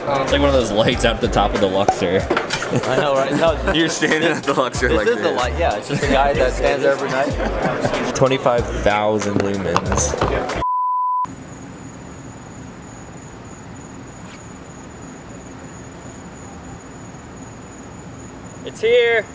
It's like one of those lights out the top of the Luxor. I know, right? No, You're standing at the Luxor like this is the light. Yeah, it's just a guy that stands there every night. 25,000 lumens. It's here.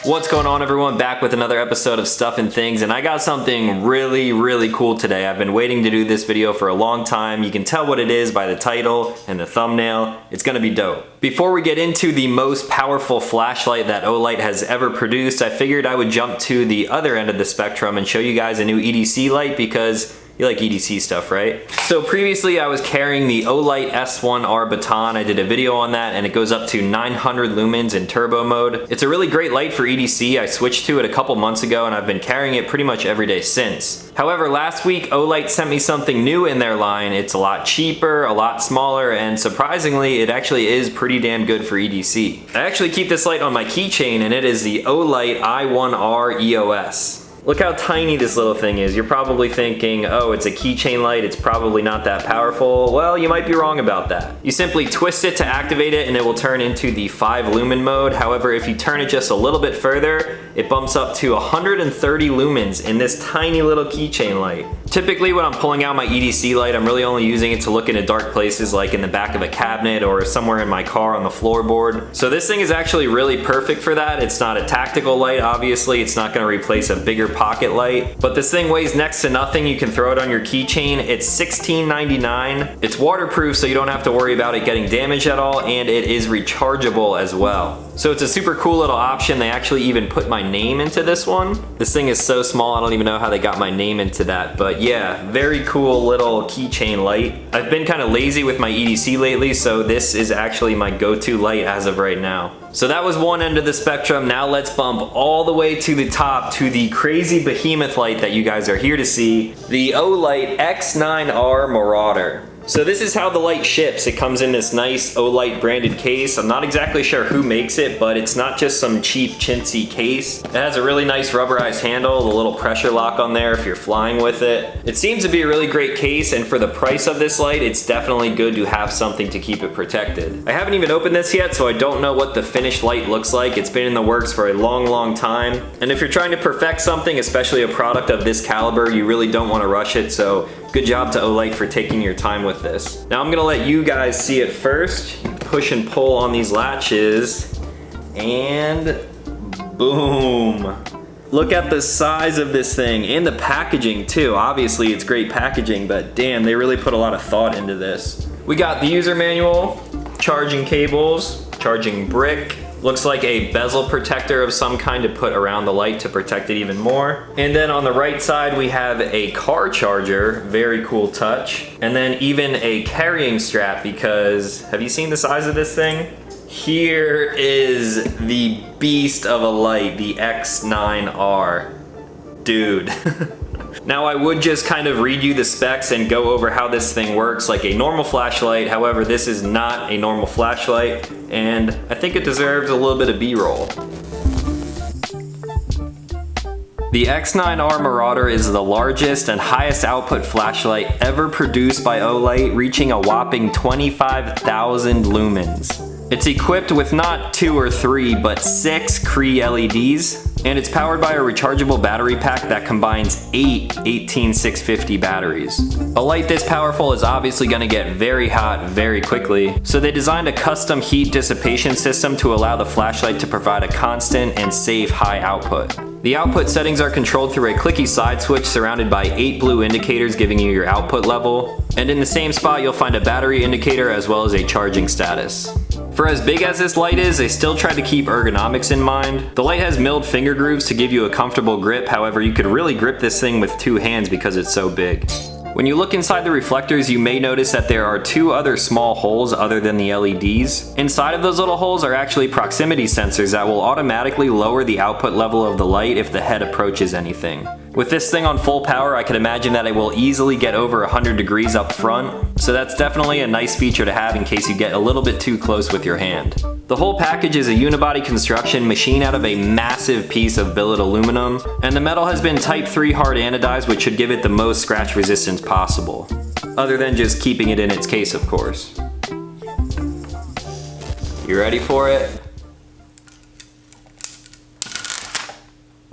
What's going on, everyone? Back with another episode of Stuff and Things, and I got something really cool today. I've been waiting to do this video for a long time. You can tell what it is by the title and the thumbnail. It's gonna be dope. Before we get into the most powerful flashlight that Olight has ever produced, I figured I would jump to the other end of the spectrum and show you guys a new EDC light, because you like EDC stuff, right? So previously I was carrying the Olight X9R baton. I did a video on that, and it goes up to 900 lumens in turbo mode. It's a really great light for EDC. I switched to it a couple months ago, and I've been carrying it pretty much every day since. However, last week Olight sent me something new in their line. It's a lot cheaper, a lot smaller, and surprisingly it actually is pretty damn good for EDC. I actually keep this light on my keychain, and it is the Olight i1R EOS. Look how tiny this little thing is. You're probably thinking, oh, it's a keychain light, it's probably not that powerful. Well, you might be wrong about that. You simply twist it to activate it and it will turn into the 5 lumen mode. However, if you turn it just a little bit further, it bumps up to 130 lumens in this tiny little keychain light. Typically when I'm pulling out my EDC light, I'm really only using it to look into dark places like in the back of a cabinet or somewhere in my car on the floorboard. So this thing is actually really perfect for that. It's not a tactical light, obviously. It's not gonna replace a bigger pocket light, but this thing weighs next to nothing. You can throw it on your keychain. It's $16.99. It's waterproof, so you don't have to worry about it getting damaged at all, and it is rechargeable as well. So it's a super cool little option. They actually even put my name into this one. This thing is so small, I don't even know how they got my name into that, but yeah, very cool little keychain light. I've been kind of lazy with my EDC lately, so this is actually my go-to light as of right now. So that was one end of the spectrum. Now let's bump all the way to the top to the crazy behemoth light that you guys are here to see, the Olight X9R Marauder. So this is how the light ships. It comes in this nice Olight branded case. I'm not exactly sure who makes it, but it's not just some cheap chintzy case. It has a really nice rubberized handle, the little pressure lock on there if you're flying with it. It seems to be a really great case, and for the price of this light, it's definitely good to have something to keep it protected. I haven't even opened this yet, so I don't know what the finished light looks like. It's been in the works for a long time. And if you're trying to perfect something, especially a product of this caliber, you really don't want to rush it, so good job to Olight for taking your time with this. Now I'm gonna let you guys see it first. You push and pull on these latches, and boom. Look at the size of this thing, and the packaging too. Obviously it's great packaging, but damn, they really put a lot of thought into this. We got the user manual, charging cables, charging brick. Looks like a bezel protector of some kind to put around the light to protect it even more. And then on the right side, we have a car charger, very cool touch. And then even a carrying strap, because have you seen the size of this thing? Here is the beast of a light, the X9R. Dude. Now I would just kind of read you the specs and go over how this thing works like a normal flashlight. However, this is not a normal flashlight, and I think it deserves a little bit of B-roll. The X9R Marauder is the largest and highest output flashlight ever produced by Olight, reaching a whopping 25,000 lumens. It's equipped with not 2 or 3, but 6 Cree LEDs, and it's powered by a rechargeable battery pack that combines 8 18650 batteries. A light this powerful is obviously going to get very hot very quickly, so they designed a custom heat dissipation system to allow the flashlight to provide a constant and safe high output. The output settings are controlled through a clicky side switch surrounded by 8 blue indicators giving you your output level, and in the same spot you'll find a battery indicator as well as a charging status. For as big as this light is, they still tried to keep ergonomics in mind. The light has milled finger grooves to give you a comfortable grip, however you could really grip this thing with 2 hands because it's so big. When you look inside the reflectors, you may notice that there are 2 other small holes other than the LEDs. Inside of those little holes are actually proximity sensors that will automatically lower the output level of the light if the head approaches anything. With this thing on full power, I can imagine that it will easily get over 100 degrees up front, so that's definitely a nice feature to have in case you get a little bit too close with your hand. The whole package is a unibody construction machined out of a massive piece of billet aluminum, and the metal has been Type 3 hard anodized, which should give it the most scratch resistance possible. Other than just keeping it in its case, of course. You ready for it?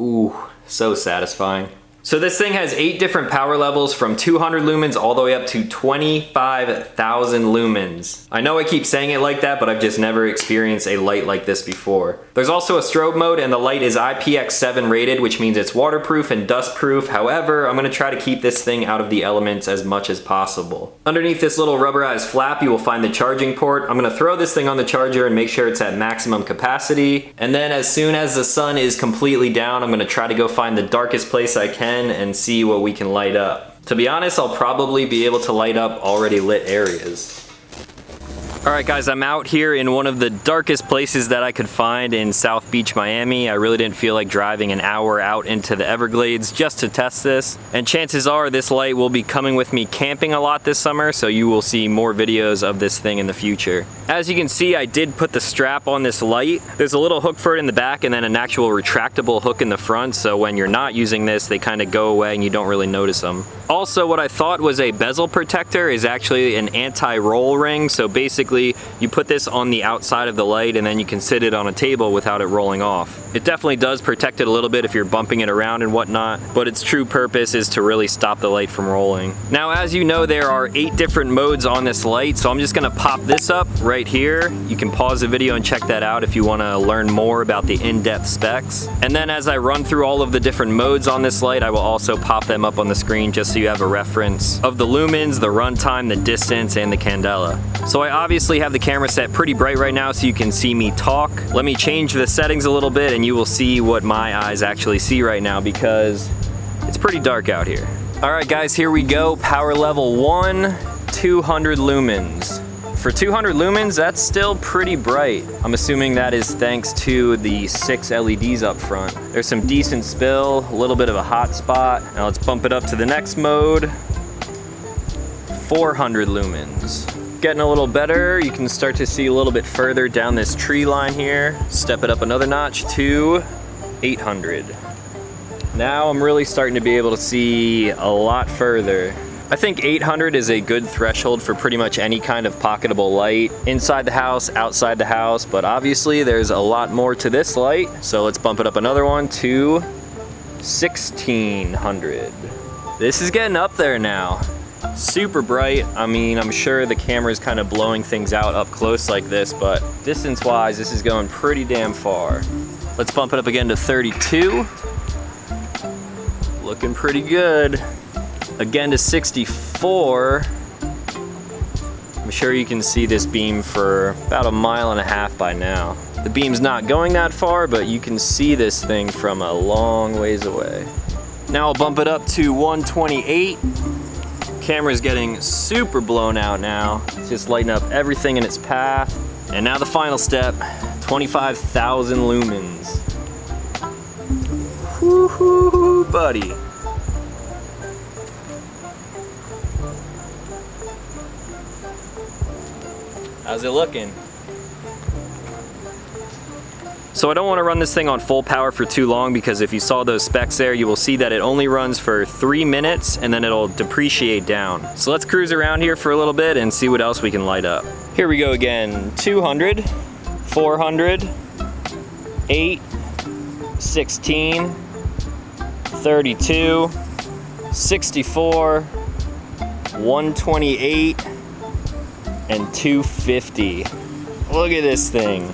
Ooh, so satisfying. So this thing has 8 different power levels from 200 lumens all the way up to 25,000 lumens. I know I keep saying it like that, but I've just never experienced a light like this before. There's also a strobe mode, and the light is IPX7 rated, which means it's waterproof and dustproof. However, I'm gonna try to keep this thing out of the elements as much as possible. Underneath this little rubberized flap, you will find the charging port. I'm gonna throw this thing on the charger and make sure it's at maximum capacity. And then as soon as the sun is completely down, I'm gonna try to go find the darkest place I can and see what we can light up. To be honest, I'll probably be able to light up already lit areas. All right guys, I'm out here in one of the darkest places that I could find in South Beach, Miami. I really didn't feel like driving an hour out into the Everglades just to test this. And chances are this light will be coming with me camping a lot this summer, so you will see more videos of this thing in the future. As you can see, I did put the strap on this light. There's a little hook for it in the back and then an actual retractable hook in the front, so when you're not using this, they kind of go away and you don't really notice them. Also, what I thought was a bezel protector is actually an anti-roll ring, so basically you put this on the outside of the light and then you can sit it on a table without it rolling off. It definitely does protect it a little bit if you're bumping it around and whatnot, but its true purpose is to really stop the light from rolling. Now, as you know, there are 8 different modes on this light, so I'm just gonna pop this up right here. You can pause the video and check that out if you wanna learn more about the in-depth specs. And then as I run through all of the different modes on this light, I will also pop them up on the screen just so you have a reference of the lumens, the runtime, the distance, and the candela. So I obviously have the camera set pretty bright right now so you can see me talk. Let me change the settings a little bit and you will see what my eyes actually see right now because it's pretty dark out here. All right guys, here we go. Power level 1, 200 lumens. For 200 lumens, that's still pretty bright. I'm assuming that is thanks to the 6 LEDs up front. There's some decent spill, a little bit of a hot spot. Now let's bump it up to the next mode. 400 lumens. Getting a little better. You can start to see a little bit further down this tree line here. Step it up another notch to 800. Now I'm really starting to be able to see a lot further. I think 800 is a good threshold for pretty much any kind of pocketable light, inside the house, outside the house, but obviously there's a lot more to this light, so let's bump it up another one to 1600. This is getting up there now. Super bright. I mean, I'm sure the camera is kind of blowing things out up close like this, but distance-wise, this is going pretty damn far. Let's bump it up again to 32. Looking pretty good. Again to 64. I'm sure you can see this beam for about 1.5 miles by now. The beam's not going that far, but you can see this thing from a long ways away. Now I'll bump it up to 128. Camera's getting super blown out now. It's just lighting up everything in its path. And now the final step, 25,000 lumens. Woo-hoo, buddy. How's it looking? So I don't want to run this thing on full power for too long because if you saw those specs there, you will see that it only runs for 3 minutes and then it'll depreciate down. So let's cruise around here for a little bit and see what else we can light up. Here we go again, 200, 400, 8, 16, 32, 64, 128, and 250. Look at this thing.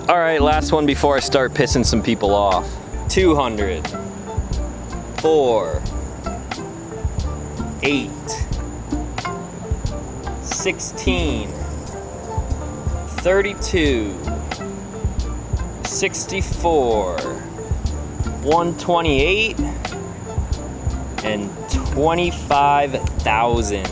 All right, last one before I start pissing some people off. 200, 4, 8, 16, 32, 64, 128, and 25,000.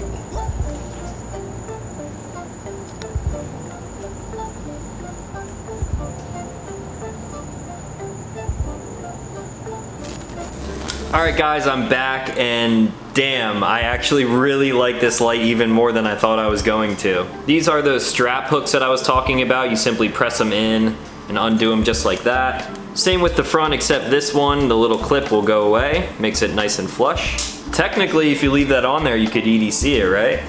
Alright guys, I'm back and damn, I actually really like this light even more than I thought I was going to. These are those strap hooks that I was talking about. You simply press them in and undo them just like that. Same with the front, except this one, the little clip will go away. Makes it nice and flush. Technically, if you leave that on there, you could EDC it, right?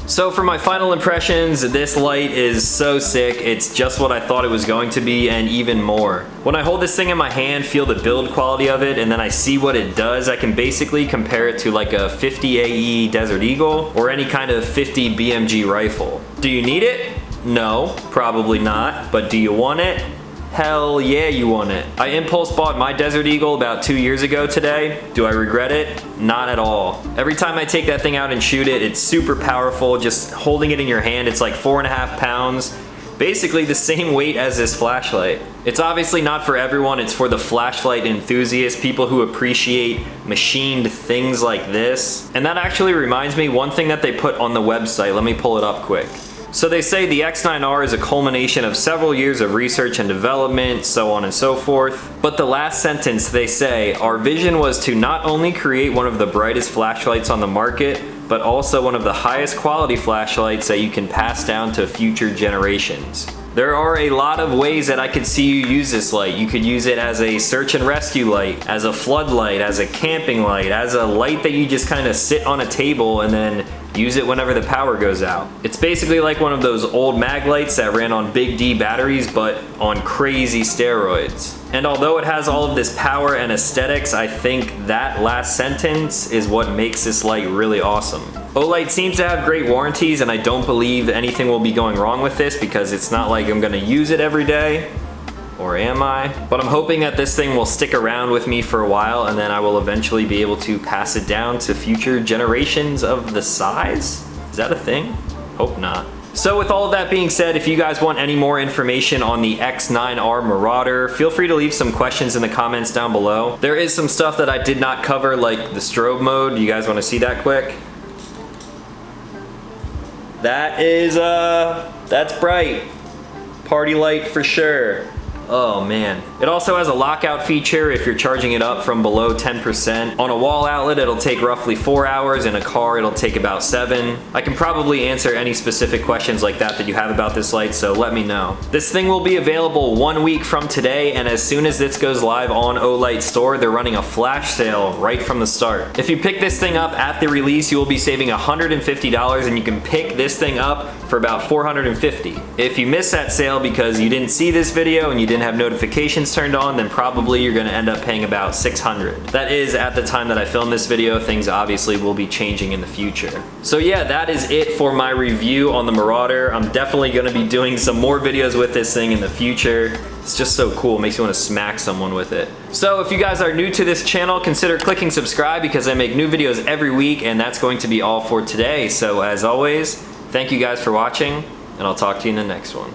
So for my final impressions, this light is so sick. It's just what I thought it was going to be and even more. When I hold this thing in my hand, feel the build quality of it, and then I see what it does, I can basically compare it to like a 50 AE Desert Eagle or any kind of 50 BMG rifle. Do you need it? No, probably not. But do you want it? Hell yeah, you want it. I impulse bought my Desert Eagle about 2 years ago today. Do I regret it? Not at all. Every time I take that thing out and shoot it, it's super powerful. Just holding it in your hand, it's like 4.5 pounds. Basically the same weight as this flashlight. It's obviously not for everyone, it's for the flashlight enthusiasts, people who appreciate machined things like this. And that actually reminds me, one thing that they put on the website, let me pull it up quick. So they say the X9R is a culmination of several years of research and development, so on and so forth. But the last sentence, they say, our vision was to not only create one of the brightest flashlights on the market, but also one of the highest quality flashlights that you can pass down to future generations. There are a lot of ways that I could see you use this light. You could use it as a search and rescue light, as a floodlight, as a camping light, as a light that you just kind of sit on a table and then use it whenever the power goes out. It's basically like one of those old mag lights that ran on Big D batteries, but on crazy steroids. And although it has all of this power and aesthetics, I think that last sentence is what makes this light really awesome. Olight seems to have great warranties, and I don't believe anything will be going wrong with this because it's not like I'm gonna use it every day. Or am I? But I'm hoping that this thing will stick around with me for a while, and then I will eventually be able to pass it down to future generations of the size? Is that a thing? Hope not. So with all of that being said, if you guys want any more information on the X9R Marauder, feel free to leave some questions in the comments down below. There is some stuff that I did not cover, like the strobe mode. You guys wanna see that quick? That is, that's bright. Party light for sure. Oh man. It also has a lockout feature if you're charging it up from below 10%. On a wall outlet, it'll take roughly 4 hours. In a car, it'll take about 7. I can probably answer any specific questions like that you have about this light, so let me know. This thing will be available 1 week from today, and as soon as this goes live on Olight store, they're running a flash sale right from the start. If you pick this thing up at the release, you will be saving $150, and you can pick this thing up for about $450. If you miss that sale because you didn't see this video and you didn't have notifications turned on, then probably you're gonna end up paying about $600. That is at the time that I filmed this video. Things obviously will be changing in the future. So yeah, that is it for my review on the Marauder. I'm definitely gonna be doing some more videos with this thing in the future. It's just so cool, it makes you wanna smack someone with it. So if you guys are new to this channel, consider clicking subscribe because I make new videos every week, and that's going to be all for today. So as always, thank you guys for watching, and I'll talk to you in the next one.